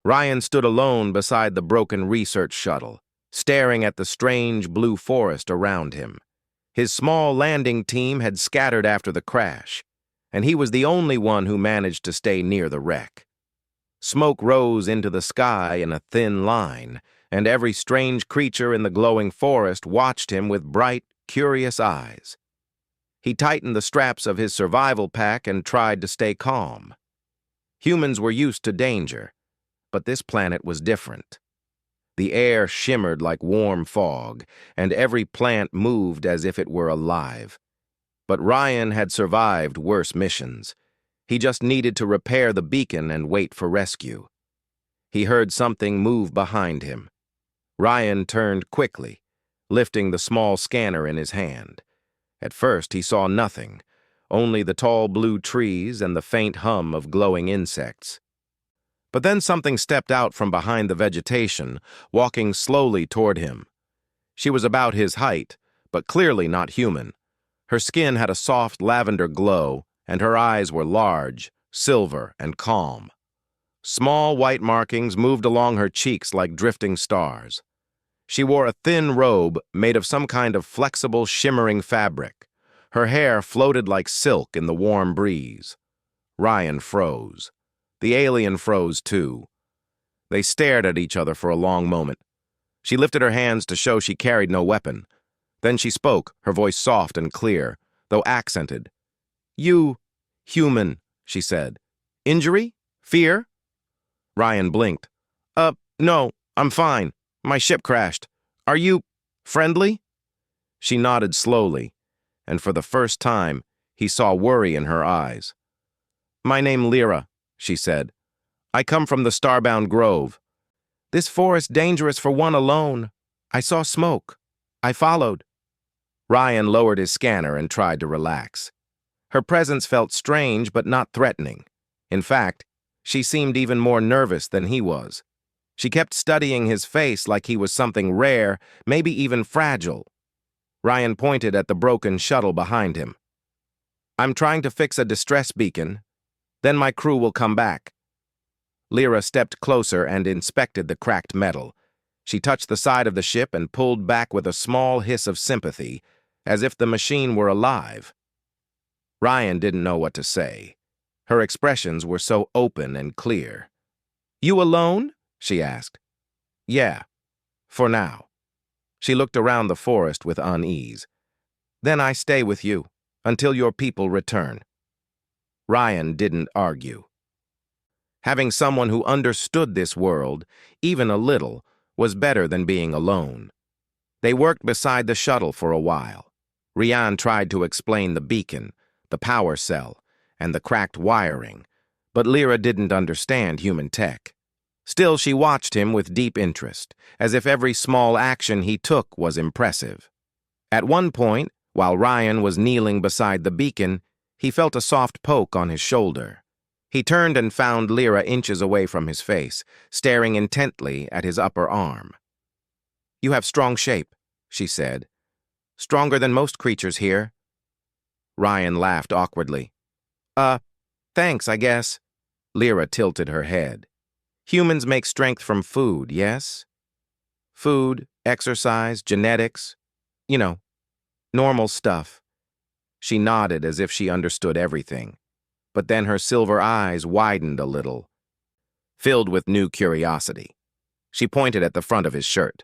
Ryan stood alone beside the broken research shuttle, staring at the strange blue forest around him. His small landing team had scattered after the crash, and he was the only one who managed to stay near the wreck. Smoke rose into the sky in a thin line, and every strange creature in the glowing forest watched him with bright, curious eyes. He tightened the straps of his survival pack and tried to stay calm. Humans were used to danger, but this planet was different. The air shimmered like warm fog, and every plant moved as if it were alive. But Ryan had survived worse missions. He just needed to repair the beacon and wait for rescue. He heard something move behind him. Ryan turned quickly, lifting the small scanner in his hand. At first he saw nothing, only the tall blue trees and the faint hum of glowing insects. But then something stepped out from behind the vegetation, walking slowly toward him. She was about his height, but clearly not human. Her skin had a soft lavender glow, and her eyes were large, silver, and calm. Small white markings moved along her cheeks like drifting stars. She wore a thin robe made of some kind of flexible, shimmering fabric. Her hair floated like silk in the warm breeze. Ryan froze. The alien froze too. They stared at each other for a long moment. She lifted her hands to show she carried no weapon. Then she spoke, her voice soft and clear, though accented. "You, human," she said. "Injury? Fear?" Ryan blinked. No, I'm fine. My ship crashed. Are you friendly?" She nodded slowly, and for the first time, he saw worry in her eyes. "My name Lyra," she said. "I come from the Starbound Grove. This forest dangerous for one alone. I saw smoke. I followed." Ryan lowered his scanner and tried to relax. Her presence felt strange but not threatening. In fact, she seemed even more nervous than he was. She kept studying his face like he was something rare, maybe even fragile. Ryan pointed at the broken shuttle behind him. "I'm trying to fix a distress beacon. Then my crew will come back." Lyra stepped closer and inspected the cracked metal. She touched the side of the ship and pulled back with a small hiss of sympathy, as if the machine were alive. Ryan didn't know what to say. Her expressions were so open and clear. "You alone?" she asked. "Yeah, for now." She looked around the forest with unease. "Then I stay with you, until your people return." Ryan didn't argue. Having someone who understood this world, even a little, was better than being alone. They worked beside the shuttle for a while. Ryan tried to explain the beacon, the power cell, and the cracked wiring, but Lyra didn't understand human tech. Still, she watched him with deep interest, as if every small action he took was impressive. At one point, while Ryan was kneeling beside the beacon, he felt a soft poke on his shoulder. He turned and found Lyra inches away from his face, staring intently at his upper arm. "You have strong shape," she said. "Stronger than most creatures here." Ryan laughed awkwardly. Thanks, I guess." Lyra tilted her head. "Humans make strength from food, yes? Food, exercise, genetics, normal stuff." She nodded as if she understood everything, but then her silver eyes widened a little, filled with new curiosity. She pointed at the front of his shirt.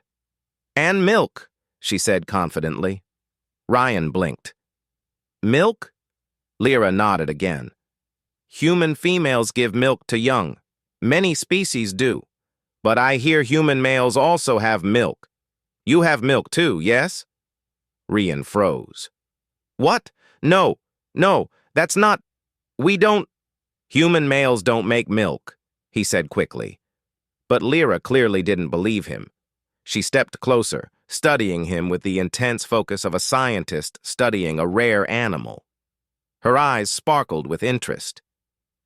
"And milk," she said confidently. Ryan blinked. "Milk?" Lyra nodded again. "Human females give milk to young. Many species do. But I hear human males also have milk. You have milk too, yes?" Ryan froze. "What? No, that's not... We don't..." "Human males don't make milk," he said quickly. But Lyra clearly didn't believe him. She stepped closer, studying him with the intense focus of a scientist studying a rare animal. Her eyes sparkled with interest.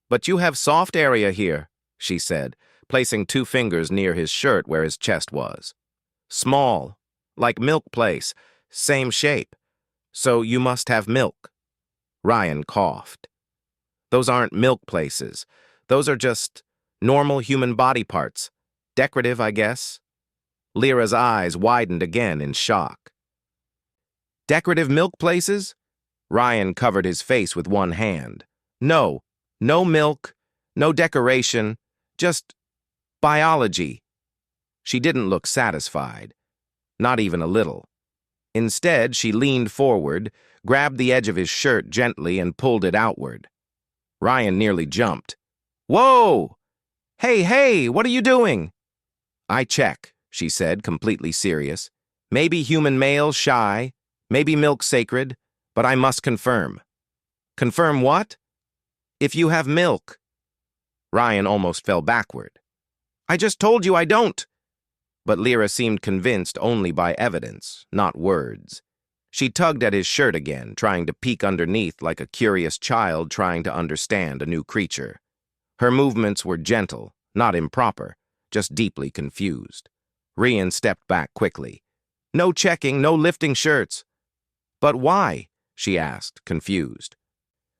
"But you have soft area here," she said, placing 2 fingers near his shirt where his chest was. "Small, like milk place, same shape. So you must have milk." Ryan coughed. "Those aren't milk places. Those are just Normal human body parts. Decorative, I guess. Lyra's eyes widened again in shock. Decorative milk places? Ryan covered his face with one hand. No, no milk, no decoration, just biology. She didn't look satisfied, not even a little. Instead, she leaned forward, grabbed the edge of his shirt gently and pulled it outward. Ryan nearly jumped. Whoa! Hey, what are you doing? I check, she said, completely serious. Maybe human male, shy, maybe milk sacred, but I must confirm. Confirm what? If you have milk. Ryan almost fell backward. I just told you I don't. But Lyra seemed convinced only by evidence, not words. She tugged at his shirt again, trying to peek underneath like a curious child trying to understand a new creature. Her movements were gentle, not improper, just deeply confused. Ryan stepped back quickly. No checking, no lifting shirts. But why? She asked, confused.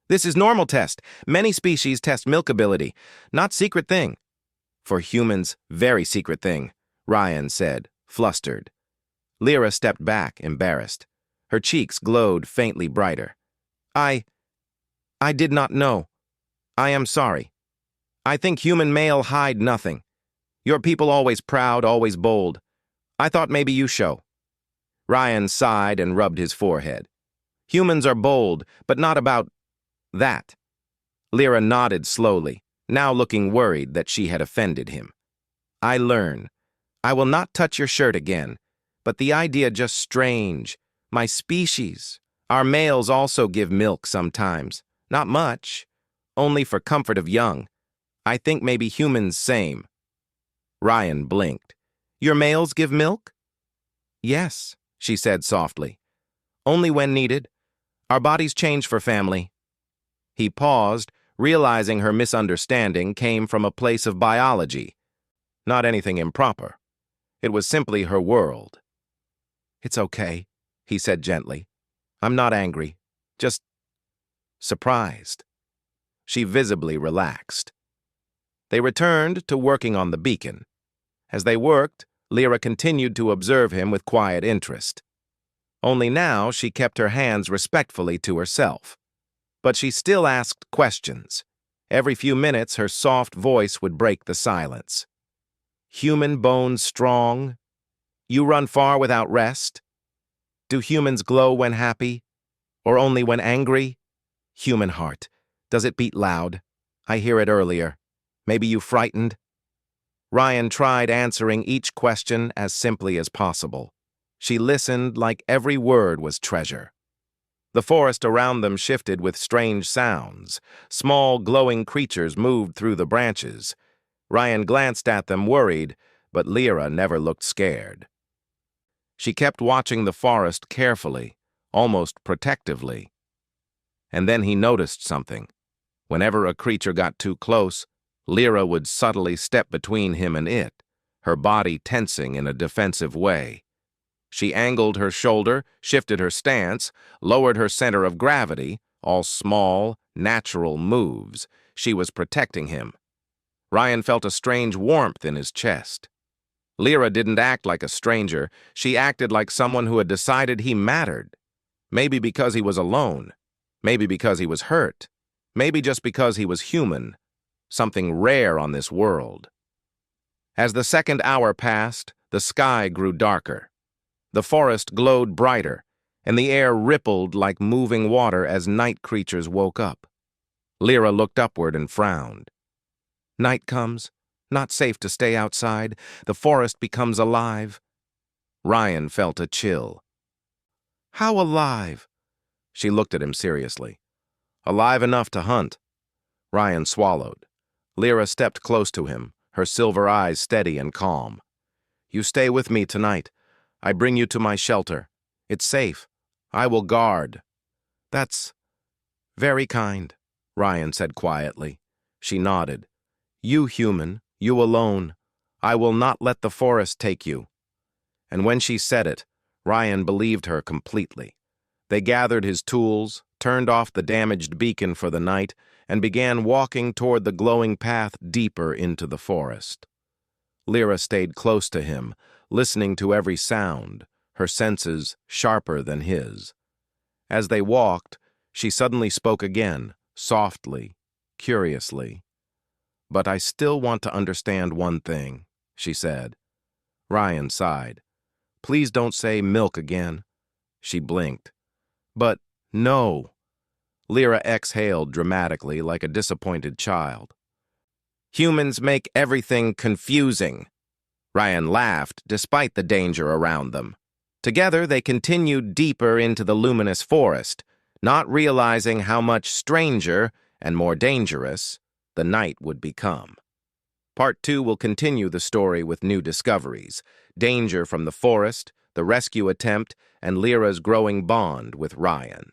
This is normal test. Many species test milk ability. Not secret thing. For humans, very secret thing, Ryan said, flustered. Lyra stepped back, embarrassed. Her cheeks glowed faintly brighter. I did not know. I am sorry. I think human male hide nothing. Your people always proud, always bold. I thought maybe you show. Ryan sighed and rubbed his forehead. Humans are bold, but not about that. Lyra nodded slowly, now looking worried that she had offended him. I learn. I will not touch your shirt again, but the idea just strange. My species. Our males also give milk sometimes. Not much. Only for comfort of young. I think maybe humans same. Ryan blinked. Your males give milk? Yes, she said softly. Only when needed. Our bodies change for family. He paused, realizing her misunderstanding came from a place of biology. Not anything improper. It was simply her world. It's okay, he said gently. I'm not angry, just surprised. She visibly relaxed. They returned to working on the beacon. As they worked, Lyra continued to observe him with quiet interest. Only now she kept her hands respectfully to herself. But she still asked questions. Every few minutes her soft voice would break the silence. Human bones strong? You run far without rest? Do humans glow when happy? Or only when angry? Human heart. Does it beat loud? I hear it earlier. Maybe you frightened? Ryan tried answering each question as simply as possible. She listened like every word was treasure. The forest around them shifted with strange sounds. Small, glowing creatures moved through the branches. Ryan glanced at them worried, but Lyra never looked scared. She kept watching the forest carefully, almost protectively. And then he noticed something. Whenever a creature got too close, Lyra would subtly step between him and it, her body tensing in a defensive way. She angled her shoulder, shifted her stance, lowered her center of gravity, all small, natural moves. She was protecting him. Ryan felt a strange warmth in his chest. Lyra didn't act like a stranger. She acted like someone who had decided he mattered. Maybe because he was alone. Maybe because he was hurt. Maybe just because he was human. Something rare on this world. As the second hour passed, the sky grew darker. The forest glowed brighter, and the air rippled like moving water as night creatures woke up. Lyra looked upward and frowned. Night comes, not safe to stay outside, the forest becomes alive. Ryan felt a chill. How alive? She looked at him seriously. Alive enough to hunt. Ryan swallowed. Lyra stepped close to him, her silver eyes steady and calm. You stay with me tonight. I bring you to my shelter. It's safe. I will guard. That's very kind, Ryan said quietly. She nodded. You human, you alone. I will not let the forest take you. And when she said it, Ryan believed her completely. They gathered his tools, turned off the damaged beacon for the night, and began walking toward the glowing path deeper into the forest. Lyra stayed close to him, listening to every sound, her senses sharper than his. As they walked, she suddenly spoke again, softly, curiously. "But I still want to understand one thing," she said. Ryan sighed. "Please don't say milk again." She blinked. "But no." Lyra exhaled dramatically like a disappointed child. "Humans make everything confusing." Ryan laughed despite the danger around them. Together they continued deeper into the luminous forest, not realizing how much stranger and more dangerous the night would become. Part 2 will continue the story with new discoveries, danger from the forest, the rescue attempt, and Lyra's growing bond with Ryan.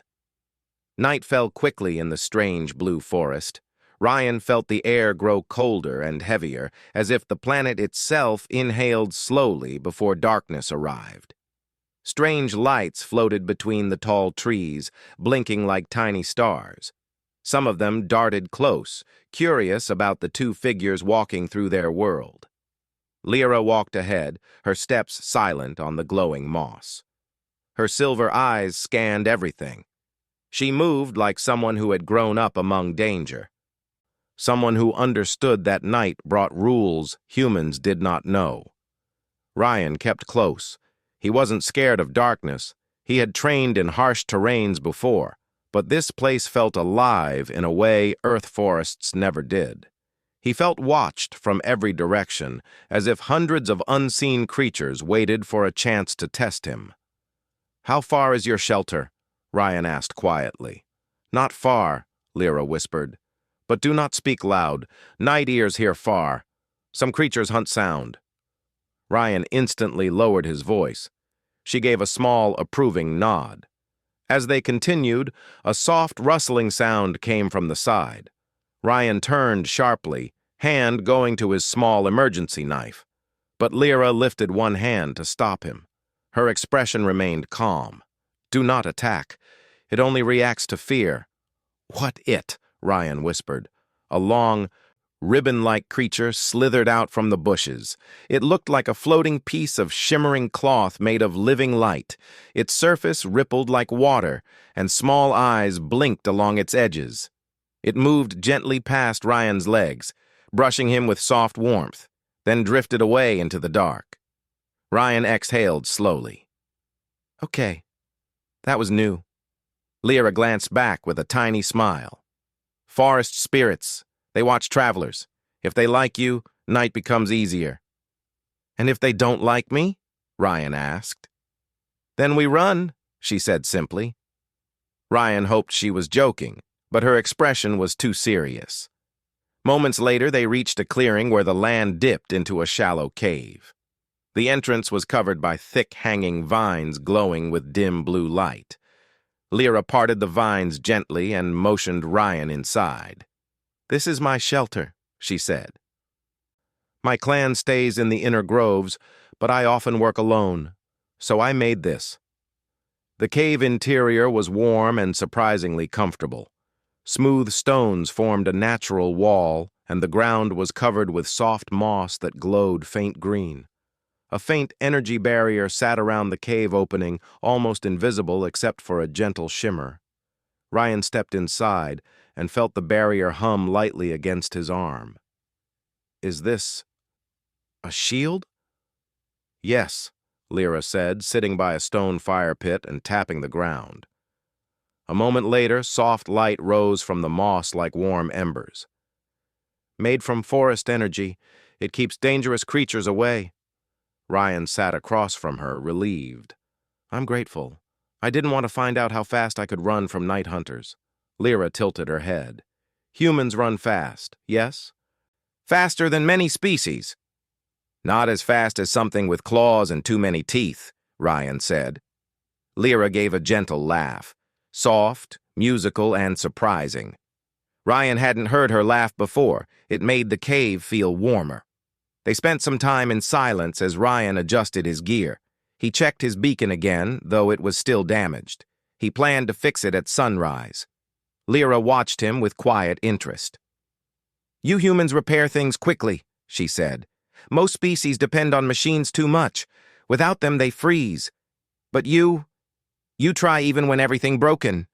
Night fell quickly in the strange blue forest. Ryan felt the air grow colder and heavier, as if the planet itself inhaled slowly before darkness arrived. Strange lights floated between the tall trees, blinking like tiny stars. Some of them darted close, curious about the two figures walking through their world. Lyra walked ahead, her steps silent on the glowing moss. Her silver eyes scanned everything. She moved like someone who had grown up among danger. Someone who understood that night brought rules humans did not know. Ryan kept close. He wasn't scared of darkness. He had trained in harsh terrains before, but this place felt alive in a way Earth forests never did. He felt watched from every direction, as if hundreds of unseen creatures waited for a chance to test him. "How far is your shelter?" Ryan asked quietly. "Not far," Lyra whispered. "But do not speak loud. Night ears hear far. Some creatures hunt sound." Ryan instantly lowered his voice. She gave a small, approving nod. As they continued, a soft rustling sound came from the side. Ryan turned sharply, hand going to his small emergency knife. But Lyra lifted one hand to stop him. Her expression remained calm. "Do not attack. It only reacts to fear." "What it?" Ryan whispered. A long, ribbon-like creature slithered out from the bushes. It looked like a floating piece of shimmering cloth made of living light. Its surface rippled like water, and small eyes blinked along its edges. It moved gently past Ryan's legs, brushing him with soft warmth, then drifted away into the dark. Ryan exhaled slowly. "Okay, that was new." Lyra glanced back with a tiny smile. "Forest spirits. They watch travelers. If they like you, night becomes easier." "And if they don't like me?" Ryan asked. "Then we run," she said simply. Ryan hoped she was joking, but her expression was too serious. Moments later, they reached a clearing where the land dipped into a shallow cave. The entrance was covered by thick hanging vines glowing with dim blue light. Lyra parted the vines gently and motioned Ryan inside. "This is my shelter," she said. "My clan stays in the inner groves, but I often work alone, so I made this." The cave interior was warm and surprisingly comfortable. Smooth stones formed a natural wall, and the ground was covered with soft moss that glowed faint green. A faint energy barrier sat around the cave opening, almost invisible except for a gentle shimmer. Ryan stepped inside and felt the barrier hum lightly against his arm. "Is this a shield?" "Yes," Lyra said, sitting by a stone fire pit and tapping the ground. A moment later, soft light rose from the moss like warm embers. "Made from forest energy, it keeps dangerous creatures away." Ryan sat across from her, relieved. "I'm grateful. I didn't want to find out how fast I could run from night hunters." Lyra tilted her head. "Humans run fast, yes?" "Faster than many species." "Not as fast as something with claws and too many teeth," Ryan said. Lyra gave a gentle laugh, soft, musical, and surprising. Ryan hadn't heard her laugh before. It made the cave feel warmer. They spent some time in silence as Ryan adjusted his gear. He checked his beacon again, though it was still damaged. He planned to fix it at sunrise. Lyra watched him with quiet interest. "You humans repair things quickly," she said. "Most species depend on machines too much. Without them, they freeze. But you try even when everything broken."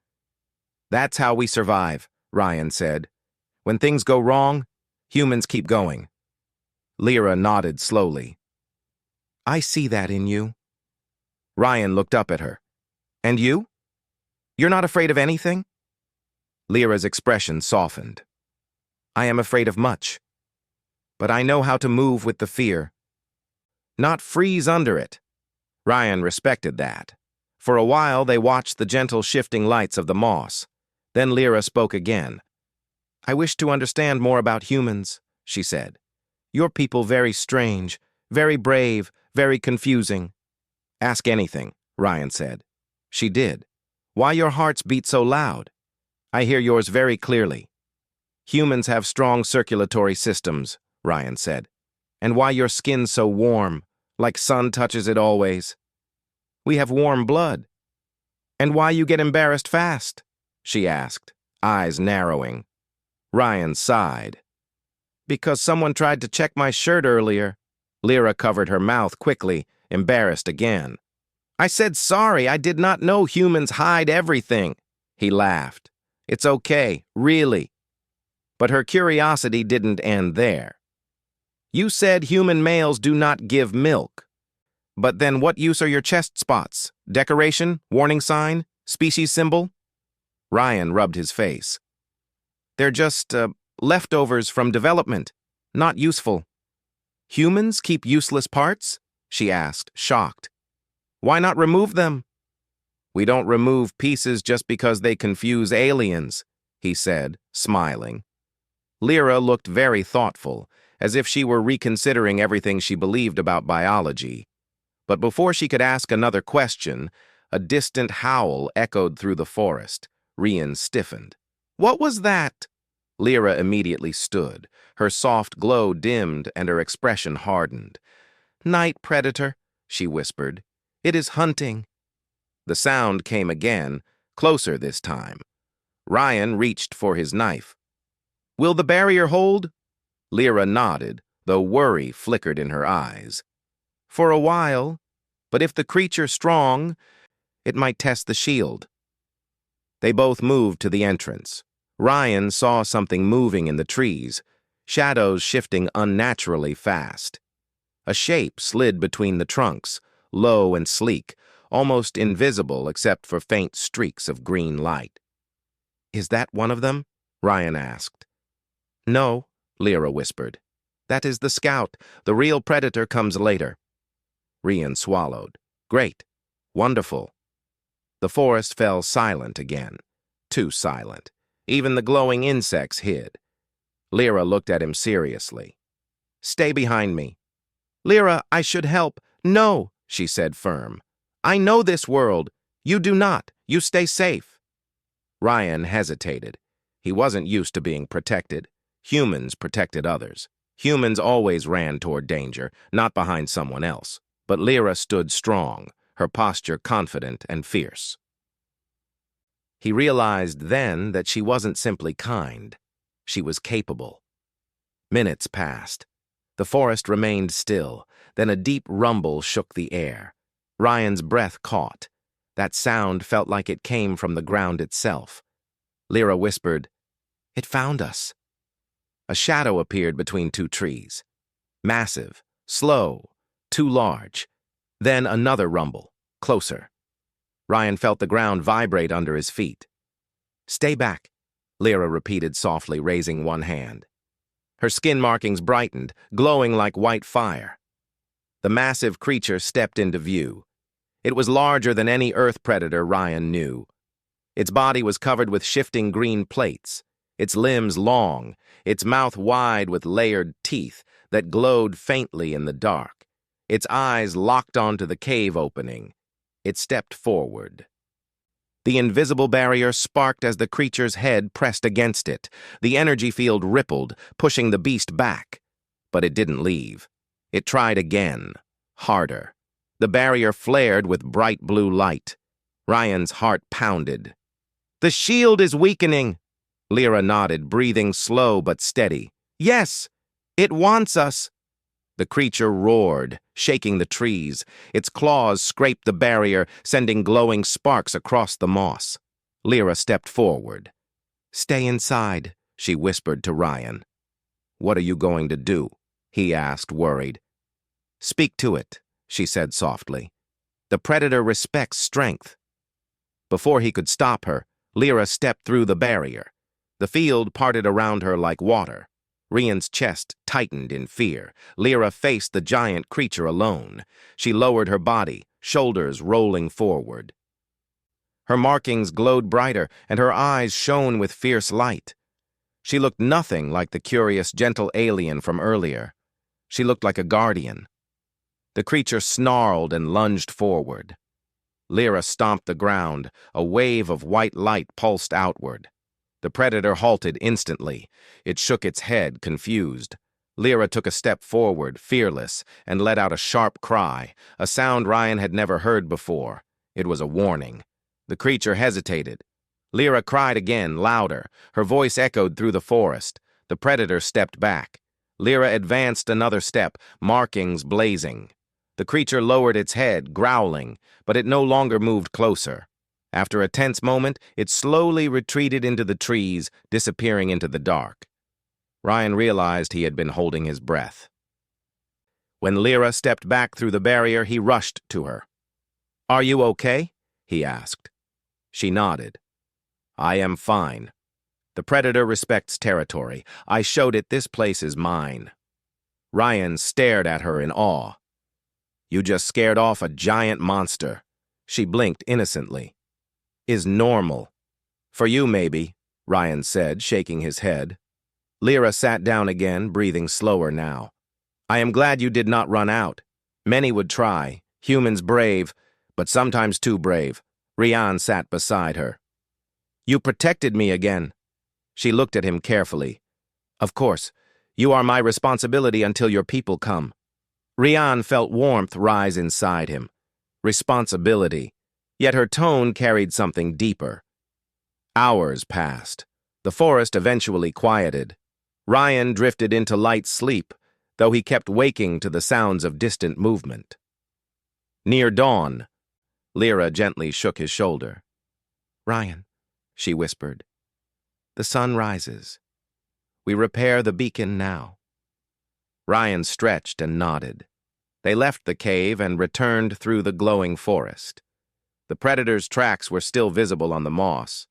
"That's how we survive," Ryan said. "When things go wrong, humans keep going." Lyra nodded slowly. "I see that in you." Ryan looked up at her. "And you? You're not afraid of anything?" Lyra's expression softened. "I am afraid of much. But I know how to move with the fear. Not freeze under it." Ryan respected that. For a while, they watched the gentle shifting lights of the moss. Then Lyra spoke again. "I wish to understand more about humans," she said. "Your people very strange, very brave, very confusing." "Ask anything," Ryan said. She did. "Why your hearts beat so loud?" "I hear yours very clearly." "Humans have strong circulatory systems," Ryan said. "And why your skin so warm, like sun touches it always?" "We have warm blood." "And why you get embarrassed fast?" she asked, eyes narrowing. Ryan sighed. "Because someone tried to check my shirt earlier." Lyra covered her mouth quickly, embarrassed again. "I said sorry, I did not know humans hide everything." He laughed. "It's okay, really." But her curiosity didn't end there. "You said human males do not give milk. But then what use are your chest spots? Decoration? Warning sign? Species symbol?" Ryan rubbed his face. "They're just, leftovers from development. Not useful." "Humans keep useless parts?" she asked, shocked. "Why not remove them?" "We don't remove pieces just because they confuse aliens," he said, smiling. Lyra looked very thoughtful, as if she were reconsidering everything she believed about biology. But before she could ask another question, a distant howl echoed through the forest. Ryan stiffened. "What was that?" Lyra immediately stood. Her soft glow dimmed and her expression hardened. "Night predator," she whispered. "It is hunting." The sound came again, closer this time. Ryan reached for his knife. "Will the barrier hold?" Lyra nodded, though worry flickered in her eyes. "For a while, but if the creature strong, it might test the shield." They both moved to the entrance. Ryan saw something moving in the trees, shadows shifting unnaturally fast. A shape slid between the trunks, low and sleek, almost invisible except for faint streaks of green light. "Is that one of them?" Ryan asked. "No," Lyra whispered. "That is the scout. The real predator comes later." Ryan swallowed. "Great. Wonderful." The forest fell silent again. Too silent. Even the glowing insects hid. Lyra looked at him seriously. "Stay behind me." "Lyra, I should help." "No," she said firm. "I know this world. You do not. You stay safe." Ryan hesitated. He wasn't used to being protected. Humans protected others. Humans always ran toward danger, not behind someone else. But Lyra stood strong, her posture confident and fierce. He realized then that she wasn't simply kind. She was capable. Minutes passed. The forest remained still. Then a deep rumble shook the air. Ryan's breath caught. That sound felt like it came from the ground itself. Lyra whispered, "It found us." A shadow appeared between two trees. Massive, slow, too large. Then another rumble, closer. Ryan felt the ground vibrate under his feet. "Stay back," Lyra repeated softly, raising one hand. Her skin markings brightened, glowing like white fire. The massive creature stepped into view. It was larger than any earth predator Ryan knew. Its body was covered with shifting green plates, its limbs long, its mouth wide with layered teeth that glowed faintly in the dark. Its eyes locked onto the cave opening. It stepped forward. The invisible barrier sparked as the creature's head pressed against it. The energy field rippled, pushing the beast back. But it didn't leave. It tried again, harder. The barrier flared with bright blue light. Ryan's heart pounded. The shield is weakening. Lyra nodded, breathing slow but steady. Yes, it wants us. The creature roared, shaking the trees. Its claws scraped the barrier, sending glowing sparks across the moss. Lyra stepped forward. Stay inside, she whispered to Ryan. What are you going to do? He asked, worried. Speak to it, she said softly. The predator respects strength. Before he could stop her, Lyra stepped through the barrier. The field parted around her like water. Ryan's chest tightened in fear. Lyra faced the giant creature alone. She lowered her body, shoulders rolling forward. Her markings glowed brighter, and her eyes shone with fierce light. She looked nothing like the curious, gentle alien from earlier. She looked like a guardian. The creature snarled and lunged forward. Lyra stomped the ground. A wave of white light pulsed outward. The predator halted instantly. It shook its head, confused. Lyra took a step forward, fearless, and let out a sharp cry, a sound Ryan had never heard before. It was a warning. The creature hesitated. Lyra cried again, louder. Her voice echoed through the forest. The predator stepped back. Lyra advanced another step, markings blazing. The creature lowered its head, growling, but it no longer moved closer. After a tense moment, it slowly retreated into the trees, disappearing into the dark. Ryan realized he had been holding his breath. When Lyra stepped back through the barrier, he rushed to her. "Are you okay?" he asked. She nodded. "I am fine. The predator respects territory. I showed it this place is mine." Ryan stared at her in awe. "You just scared off a giant monster." She blinked innocently. "Is normal. For you, maybe," Ryan said, shaking his head. Lyra sat down again, breathing slower now. "I am glad you did not run out. Many would try, humans brave, but sometimes too brave." Ryan sat beside her. "You protected me again." She looked at him carefully. "Of course, you are my responsibility until your people come." Ryan felt warmth rise inside him. Responsibility. Yet her tone carried something deeper. Hours passed. The forest eventually quieted. Ryan drifted into light sleep, though he kept waking to the sounds of distant movement. Near dawn, Lyra gently shook his shoulder. "Ryan," she whispered, "the sun rises. We repair the beacon now." Ryan stretched and nodded. They left the cave and returned through the glowing forest. The predator's tracks were still visible on the moss,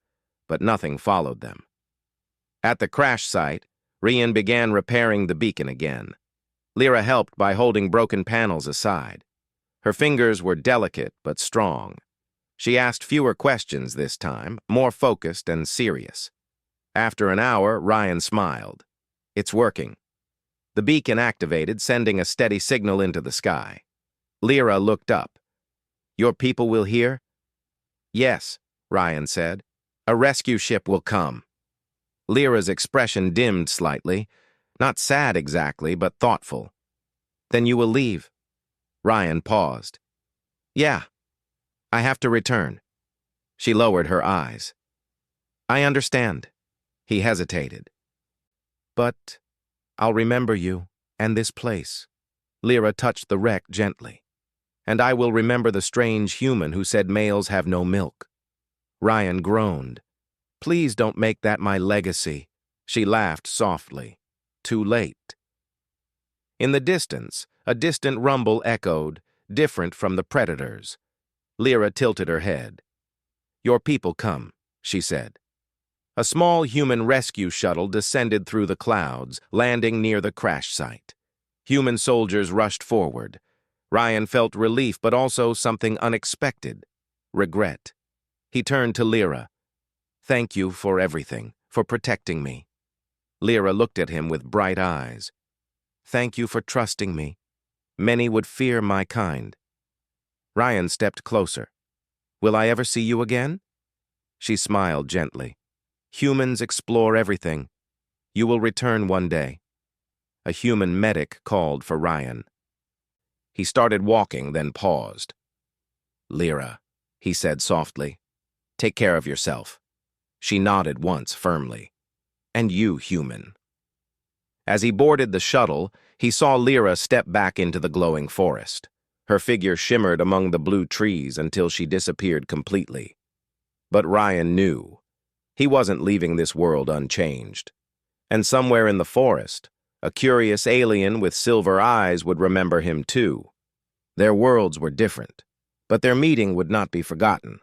but nothing followed them. At the crash site, Ryan began repairing the beacon again. Lyra helped by holding broken panels aside. Her fingers were delicate but strong. She asked fewer questions this time, more focused and serious. After an hour, Ryan smiled. "It's working." The beacon activated, sending a steady signal into the sky. Lyra looked up. "Your people will hear?" "Yes," Ryan said. "A rescue ship will come." Lyra's expression dimmed slightly, not sad exactly, but thoughtful. "Then you will leave?" Ryan paused. "Yeah, I have to return." She lowered her eyes. "I understand." He hesitated. "But I'll remember you and this place." Lyra touched the wreck gently. "And I will remember the strange human who said males have no milk." Ryan groaned. "Please don't make that my legacy." She laughed softly. "Too late." In the distance, a distant rumble echoed, different from the predators. Lyra tilted her head. "Your people come," she said. A small human rescue shuttle descended through the clouds, landing near the crash site. Human soldiers rushed forward. Ryan felt relief, but also something unexpected. Regret. He turned to Lyra. "Thank you for everything, for protecting me." Lyra looked at him with bright eyes. "Thank you for trusting me. Many would fear my kind." Ryan stepped closer. "Will I ever see you again?" She smiled gently. "Humans explore everything. You will return one day." A human medic called for Ryan. He started walking, then paused. "Lyra." he said softly. "Take care of yourself." She nodded once firmly. "And you, human." As he boarded the shuttle, he saw Lyra step back into the glowing forest. Her figure shimmered among the blue trees until she disappeared completely. But Ryan knew. He wasn't leaving this world unchanged. And somewhere in the forest, a curious alien with silver eyes would remember him too. Their worlds were different, but their meeting would not be forgotten.